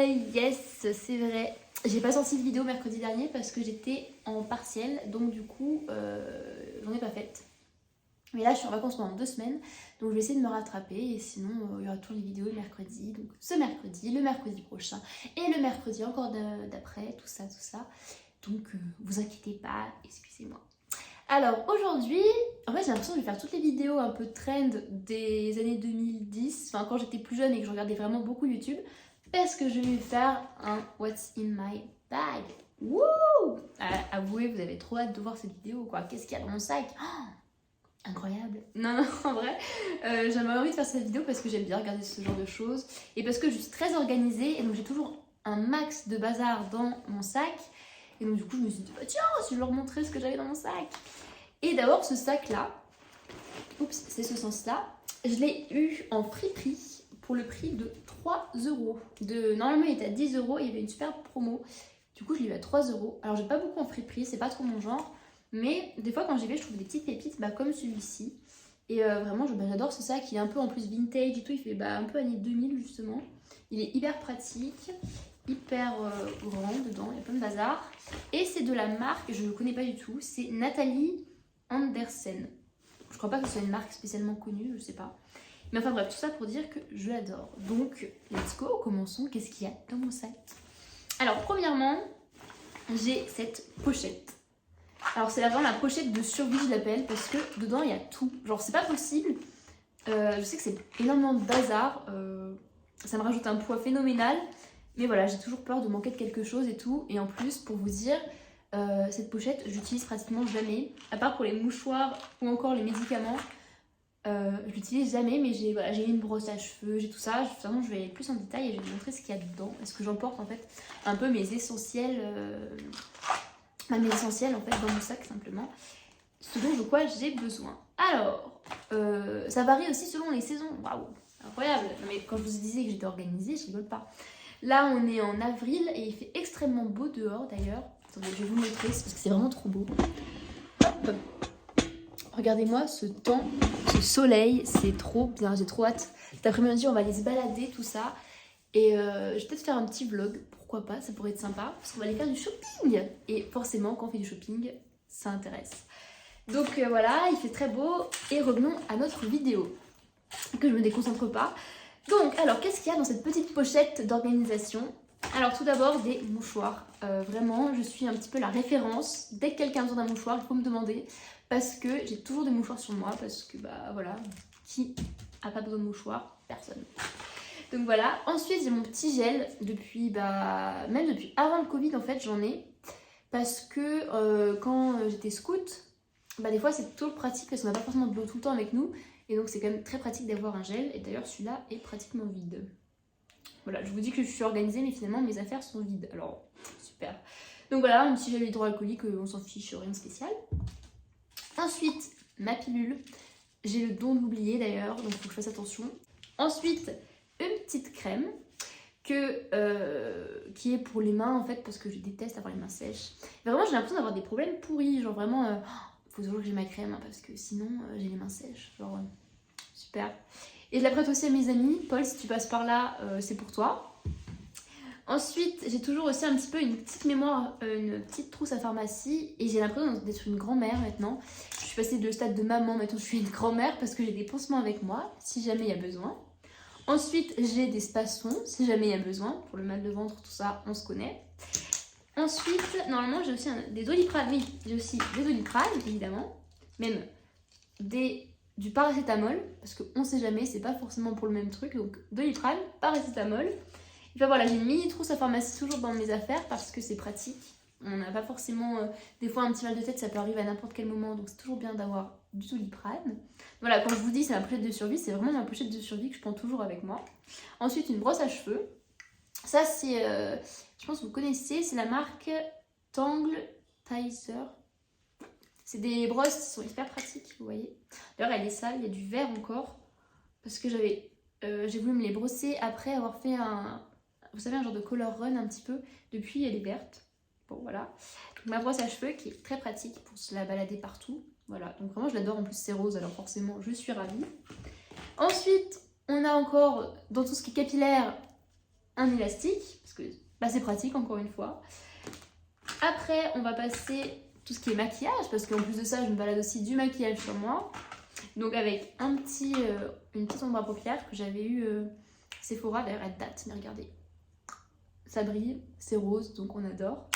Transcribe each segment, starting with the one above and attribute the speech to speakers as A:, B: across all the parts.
A: yes, c'est vrai. J'ai pas sorti de vidéo mercredi dernier parce que j'étais en partiel, donc du coup, j'en ai pas fait. Mais là, je suis en vacances pendant 2 semaines, donc je vais essayer de me rattraper. Et sinon, il y aura toujours les vidéos le mercredi. Donc ce mercredi, le mercredi prochain et le mercredi encore d'après, tout ça, tout ça. Donc vous inquiétez pas, excusez-moi. Alors aujourd'hui, en fait j'ai l'impression de faire toutes les vidéos un peu trend des années 2010, enfin quand j'étais plus jeune et que je regardais vraiment beaucoup YouTube, parce que je vais faire un What's in my bag. Wouh! Avouez, vous avez trop hâte de voir cette vidéo quoi. Qu'est-ce qu'il y a dans mon sac? Incroyable. Non, en vrai, j'avais envie de faire cette vidéo parce que j'aime bien regarder ce genre de choses et parce que je suis très organisée et donc j'ai toujours un max de bazar dans mon sac. Et donc du coup je me suis dit, bah, tiens, si je leur montrais ce que j'avais dans mon sac. Et d'abord ce sac là, oups, c'est ce sens là, je l'ai eu en friperie pour le prix de 3 euros. Normalement il était à 10 euros et il y avait une superbe promo. Du coup je l'ai eu à 3 euros. Alors j'ai pas beaucoup en friperie, c'est pas trop mon genre. Mais des fois quand j'y vais je trouve des petites pépites comme celui-ci. Et vraiment j'adore ce sac, il est un peu en plus vintage et tout, il fait un peu années 2000 justement. Il est hyper pratique, hyper grand dedans, il y a plein de bazar. Et c'est de la marque, je ne connais pas du tout, c'est Nathalie Andersen. Je crois pas que ce soit une marque spécialement connue, je sais pas. Mais enfin bref, tout ça pour dire que je l'adore. Donc let's go, commençons. Qu'est-ce qu'il y a dans mon sac? Alors premièrement, j'ai cette pochette. Alors c'est vraiment la pochette de survie, je l'appelle, parce que dedans il y a tout. Genre c'est pas possible. Je sais que c'est énormément de bazar. Ça me rajoute un poids phénoménal. Mais voilà, j'ai toujours peur de manquer de quelque chose et tout. Et en plus, pour vous dire, cette pochette, j'utilise pratiquement jamais. À part pour les mouchoirs ou encore les médicaments. Je l'utilise jamais, mais j'ai une brosse à cheveux, j'ai tout ça. De toute façon, je vais aller plus en détail et je vais vous montrer ce qu'il y a dedans. Parce que j'emporte en fait un peu mes essentiels. Mes essentiels en fait dans mon sac simplement. Ce dont de quoi j'ai besoin. Alors, ça varie aussi selon les saisons. Waouh, incroyable. Non, mais quand je vous disais que j'étais organisée, je rigole pas. Là, on est en avril et il fait extrêmement beau dehors d'ailleurs. Attendez, je vais vous montrer parce que c'est vraiment trop beau. Hop. Regardez-moi ce temps, ce soleil, c'est trop bien. J'ai trop hâte. Cet après-midi, on va aller se balader, tout ça. Et je vais peut-être faire un petit vlog. Pourquoi pas, ça pourrait être sympa. Parce qu'on va aller faire du shopping. Et forcément, quand on fait du shopping, ça intéresse. Donc voilà, il fait très beau. Et revenons à notre vidéo. Que je me déconcentre pas. Donc, alors, qu'est-ce qu'il y a dans cette petite pochette d'organisation? Alors, tout d'abord, des mouchoirs. Vraiment, je suis un petit peu la référence. Dès que quelqu'un a besoin d'un mouchoir, il faut me demander. Parce que j'ai toujours des mouchoirs sur moi. Parce que, voilà, qui a pas besoin de mouchoirs? Personne. Donc voilà. Ensuite, j'ai mon petit gel. Depuis, même depuis avant le Covid, en fait, j'en ai. Parce que quand j'étais scout, des fois, c'est toujours pratique parce qu'on n'a pas forcément de l'eau tout le temps avec nous. Et donc c'est quand même très pratique d'avoir un gel. Et d'ailleurs celui-là est pratiquement vide. Voilà, je vous dis que je suis organisée mais finalement mes affaires sont vides. Alors super. Donc voilà, un petit gel hydroalcoolique, on s'en fiche, rien de spécial. Ensuite, ma pilule. J'ai le don de l'oublier d'ailleurs, donc il faut que je fasse attention. Ensuite, une petite crème qui est pour les mains en fait parce que je déteste avoir les mains sèches. Et vraiment j'ai l'impression d'avoir des problèmes pourris, genre vraiment... faut toujours que j'ai ma crème parce que sinon j'ai les mains sèches. Genre super. Et je la prête aussi à mes amis. Paul, si tu passes par là, c'est pour toi. Ensuite, j'ai toujours aussi un petit peu une petite mémoire, une petite trousse à pharmacie. Et j'ai l'impression d'être une grand-mère maintenant. Je suis passée de le stade de maman, maintenant je suis une grand-mère parce que j'ai des pansements avec moi, si jamais il y a besoin. Ensuite, j'ai des spassons, si jamais il y a besoin. Pour le mal de ventre, tout ça, on se connaît. Ensuite, normalement, j'ai aussi des Doliprane. Oui, j'ai aussi des Doliprane, évidemment. Même du paracétamol, parce qu'on sait jamais, c'est pas forcément pour le même truc. Donc, Doliprane, paracétamol. Et voilà, j'ai une mini trousse à pharmacie toujours dans mes affaires parce que c'est pratique. On n'a pas forcément... des fois, un petit mal de tête, ça peut arriver à n'importe quel moment. Donc, c'est toujours bien d'avoir du Doliprane. Voilà, quand je vous dis c'est ma pochette de survie, c'est vraiment ma pochette de survie que je prends toujours avec moi. Ensuite, une brosse à cheveux. Ça, c'est... je pense que vous connaissez, c'est la marque Tangle Tizer. C'est des brosses qui sont hyper pratiques, vous voyez. D'ailleurs, elle est sale, il y a du vert encore. Parce que j'ai voulu me les brosser après avoir fait vous savez, un genre de color run un petit peu. Depuis, elle est verte. Bon, voilà. Donc, ma brosse à cheveux qui est très pratique pour se la balader partout. Voilà, donc vraiment, je l'adore. En plus, c'est rose, alors forcément, je suis ravie. Ensuite, on a encore, dans tout ce qui est capillaire, un élastique, parce que bah, c'est pratique encore une fois. Après, on va passer tout ce qui est maquillage, parce qu'en plus de ça, je me balade aussi du maquillage sur moi. Donc avec une petite ombre à paupières que j'avais eu Sephora, d'ailleurs elle date, mais regardez. Ça brille, c'est rose, donc on adore.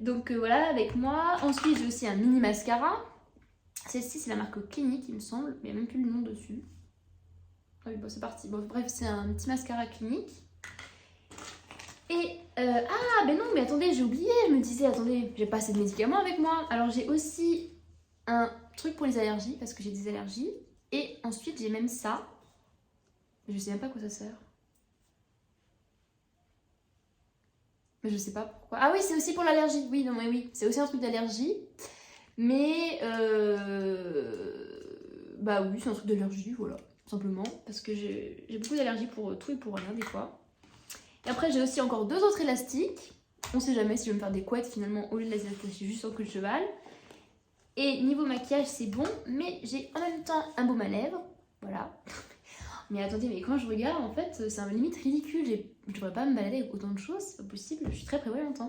A: Donc voilà, avec moi. Ensuite, j'ai aussi un mini mascara. Celle-ci, c'est la marque Clinique, il me semble, mais il n'y a même plus le nom dessus. Ah oui, bon, c'est parti. Bon, bref, c'est un petit mascara Clinique. Et ah, ben non, mais attendez, j'ai oublié. Je me disais, attendez, j'ai pas assez de médicaments avec moi. Alors, j'ai aussi un truc pour les allergies, parce que j'ai des allergies. Et ensuite, j'ai même ça. Je sais même pas à quoi ça sert. Mais je sais pas pourquoi. Ah oui, c'est aussi pour l'allergie. Oui, non, mais oui, c'est aussi un truc d'allergie. Mais bah oui, c'est un truc d'allergie, voilà, simplement. Parce que j'ai beaucoup d'allergies pour tout et pour rien, des fois. Et après, j'ai aussi encore 2 autres élastiques. On sait jamais si je vais me faire des couettes finalement au lieu de les attacher juste sur le cou de cheval. Et niveau maquillage, c'est bon, mais j'ai en même temps un baume à lèvres. Voilà. Mais attendez, mais quand je regarde, en fait, c'est un limite ridicule. Je devrais pas me balader avec autant de choses, c'est pas possible. Je suis très prévoyante.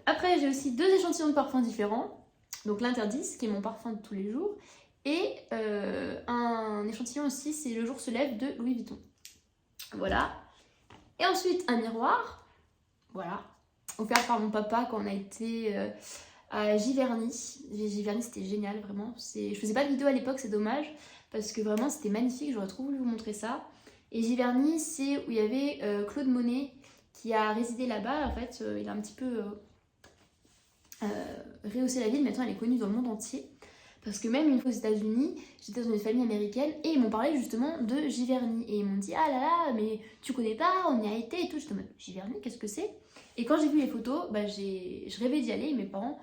A: Après, j'ai aussi 2 échantillons de parfums différents. Donc l'interdit, qui est mon parfum de tous les jours. Et un échantillon aussi, c'est Le jour se lève de Louis Vuitton. Voilà. Et ensuite, un miroir. Voilà. Offert par mon papa quand on a été à Giverny. Giverny, c'était génial, vraiment. Je faisais pas de vidéo à l'époque, c'est dommage. Parce que vraiment, c'était magnifique. J'aurais trop voulu vous montrer ça. Et Giverny, c'est où il y avait Claude Monet qui a résidé là-bas. En fait, il a un petit peu rehaussé la ville. Maintenant, elle est connue dans le monde entier. Parce que même une fois aux États-Unis, j'étais dans une famille américaine et ils m'ont parlé justement de Giverny. Et ils m'ont dit, ah là là, mais tu connais pas, on y a été et tout. J'étais en mode, Giverny, qu'est-ce que c'est? Et quand j'ai vu les photos, bah, je rêvais d'y aller. Mes parents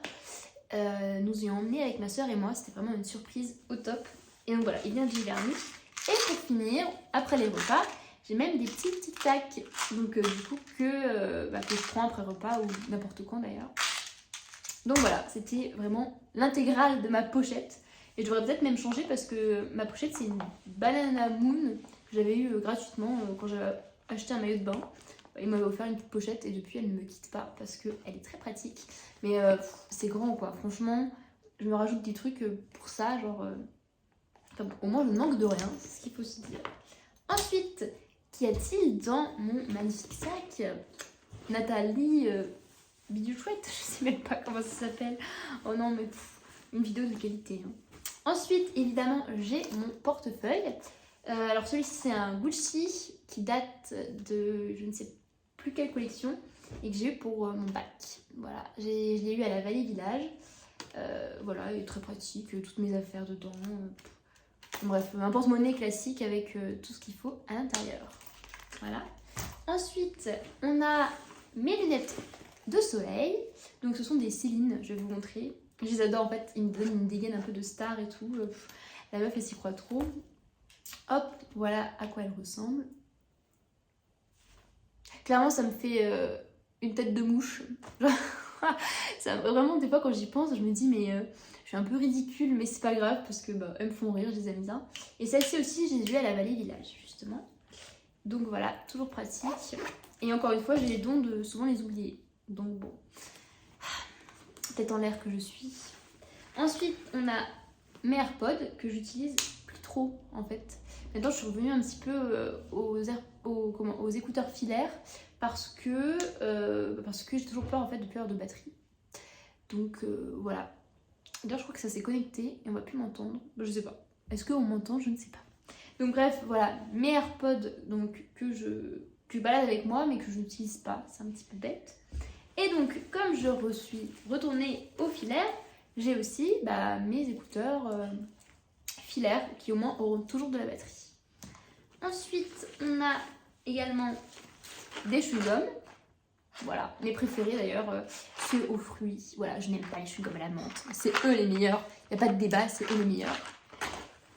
A: nous y ont emmenés avec ma soeur et moi. C'était vraiment une surprise au top. Et donc voilà, il vient de Giverny. Et pour finir, après les repas, j'ai même des petits tic-tac. Donc du coup, que je prends après repas ou n'importe quand d'ailleurs. Donc voilà, c'était vraiment l'intégrale de ma pochette. Et je devrais peut-être même changer parce que ma pochette, c'est une Banana Moon que j'avais eue gratuitement quand j'avais acheté un maillot de bain. Il m'avait offert une petite pochette et depuis, elle ne me quitte pas parce qu'elle est très pratique. Mais c'est grand quoi, franchement, je me rajoute des trucs pour ça, genre... Enfin, au moins, je manque de rien, c'est ce qu'il faut se dire. Ensuite, qu'y a-t-il dans mon magnifique sac? Nathalie... Bidule chouette, je sais même pas comment ça s'appelle. Oh non, mais une vidéo de qualité. Ensuite, évidemment, j'ai mon portefeuille. Alors celui-ci, c'est un Gucci qui date de je ne sais plus quelle collection et que j'ai eu pour mon bac. Voilà, je l'ai eu à la Vallée Village. Voilà, il est très pratique, toutes mes affaires dedans. Bref, un porte-monnaie classique avec tout ce qu'il faut à l'intérieur. Voilà. Ensuite, on a mes lunettes de soleil. Donc ce sont des Céline, je vais vous montrer. Je les adore en fait, ils me donnent une dégaine un peu de star et tout. La meuf elle s'y croit trop. Hop, voilà à quoi elle ressemble. Clairement ça me fait une tête de mouche. Ça, vraiment des fois quand j'y pense je me dis mais je suis un peu ridicule mais c'est pas grave parce que elles me font rire, je les aime bien. Et celle-ci aussi j'ai vu à la Vallée Village justement. Donc voilà, toujours pratique. Et encore une fois j'ai les dons de souvent les oublier. Donc bon, tête en l'air que je suis. Ensuite, on a mes AirPods que j'utilise plus trop en fait. Maintenant, je suis revenue un petit peu aux écouteurs filaires parce que j'ai toujours peur en fait de perdre de batterie. Donc voilà. D'ailleurs, je crois que ça s'est connecté et on va plus m'entendre. Je sais pas. Est-ce qu'on m'entend? Je ne sais pas. Donc bref, voilà, mes AirPods donc, que je balade avec moi mais que je n'utilise pas. C'est un petit peu bête. Et donc, comme je suis retournée au filaire, j'ai aussi mes écouteurs filaires qui au moins auront toujours de la batterie. Ensuite, on a également des chewing-gums. Voilà, mes préférés d'ailleurs, ceux aux fruits. Voilà, je n'aime pas les chewing-gums à la menthe. C'est eux les meilleurs. Il n'y a pas de débat, c'est eux les meilleurs.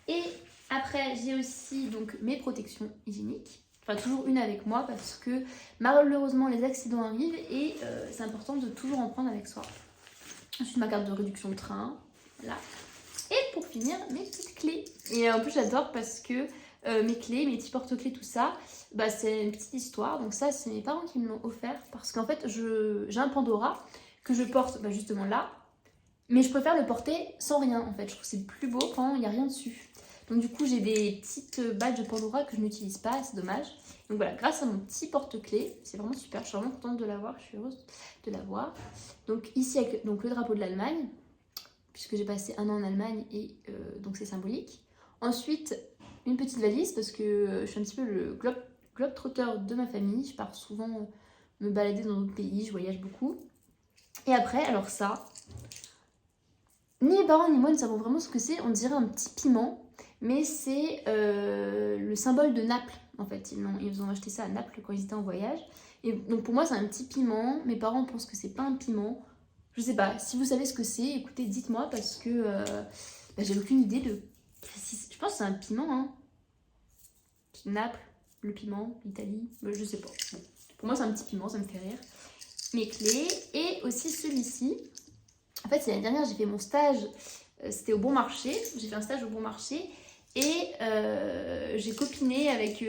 A: Et après, j'ai aussi donc mes protections hygiéniques. Enfin, toujours une avec moi parce que malheureusement les accidents arrivent et c'est important de toujours en prendre avec soi. Ensuite, ma carte de réduction de train, là. Et pour finir, mes petites clés. Et en plus, j'adore parce que mes clés, mes petits porte-clés, tout ça, bah c'est une petite histoire. Donc ça, c'est mes parents qui me l'ont offert parce qu'en fait, j'ai un Pandora que je porte justement là, mais je préfère le porter sans rien en fait. Je trouve que c'est plus beau quand il n'y a rien dessus. Donc du coup, j'ai des petites badges Pandora que je n'utilise pas, c'est dommage. Donc voilà, grâce à mon petit porte-clés, c'est vraiment super, je suis vraiment contente de l'avoir, je suis heureuse de l'avoir. Donc ici, avec donc, le drapeau de l'Allemagne, puisque j'ai passé 1 an en Allemagne et donc c'est symbolique. Ensuite, une petite valise parce que je suis un petit peu le globe-trotter de ma famille. Je pars souvent me balader dans d'autres pays, je voyage beaucoup. Et après, alors ça, ni mes parents ni moi ne savons vraiment ce que c'est. On dirait un petit piment, mais c'est le symbole de Naples. En fait, ils ont acheté ça à Naples quand ils étaient en voyage. Et donc pour moi, c'est un petit piment. Mes parents pensent que c'est pas un piment. Je sais pas. Si vous savez ce que c'est, écoutez, dites-moi parce que j'ai aucune idée de. Je pense que c'est un piment, hein. Naples, le piment, l'Italie, je sais pas. Bon. Pour moi, c'est un petit piment, ça me fait rire. Mes clés et aussi celui-ci. En fait, c'est l'année dernière, j'ai fait mon stage. C'était au Bon Marché. J'ai fait un stage au Bon Marché. Et j'ai copiné avec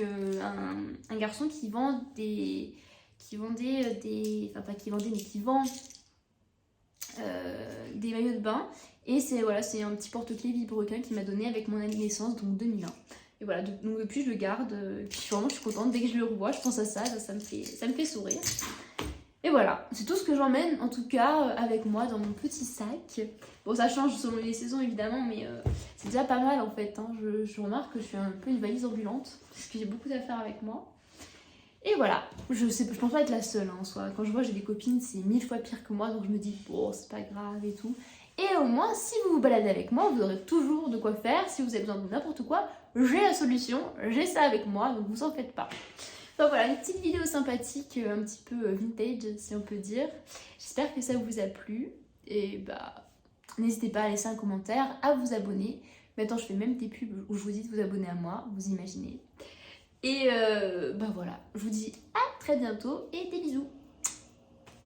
A: un garçon qui vend des. Qui vendait des. Enfin, pas qui vendait, mais qui vend des maillots de bain. Et c'est un petit porte-clés Vilebrequin qui m'a donné avec mon année de naissance, donc 2001. Et voilà, donc depuis je le garde. Et puis vraiment, je suis contente. Dès que je le revois, je pense à ça. Ça me fait sourire. Et voilà, c'est tout ce que j'emmène en tout cas avec moi dans mon petit sac. Bon, ça change selon les saisons évidemment, mais c'est déjà pas mal en fait. Hein. Je remarque que je suis un peu une valise ambulante parce que j'ai beaucoup d'affaires avec moi. Et voilà, je pense pas être la seule en soi. Quand je vois j'ai des copines, c'est 1000 fois pire que moi, donc je me dis bon, c'est pas grave et tout. Et au moins, si vous vous baladez avec moi, vous aurez toujours de quoi faire. Si vous avez besoin de n'importe quoi, j'ai la solution, j'ai ça avec moi, donc vous en faites pas. Donc voilà, une petite vidéo sympathique, un petit peu vintage si on peut dire. J'espère que ça vous a plu. Et n'hésitez pas à laisser un commentaire, à vous abonner. Maintenant je fais même des pubs où je vous dis de vous abonner à moi, vous imaginez. Et voilà, je vous dis à très bientôt et des bisous.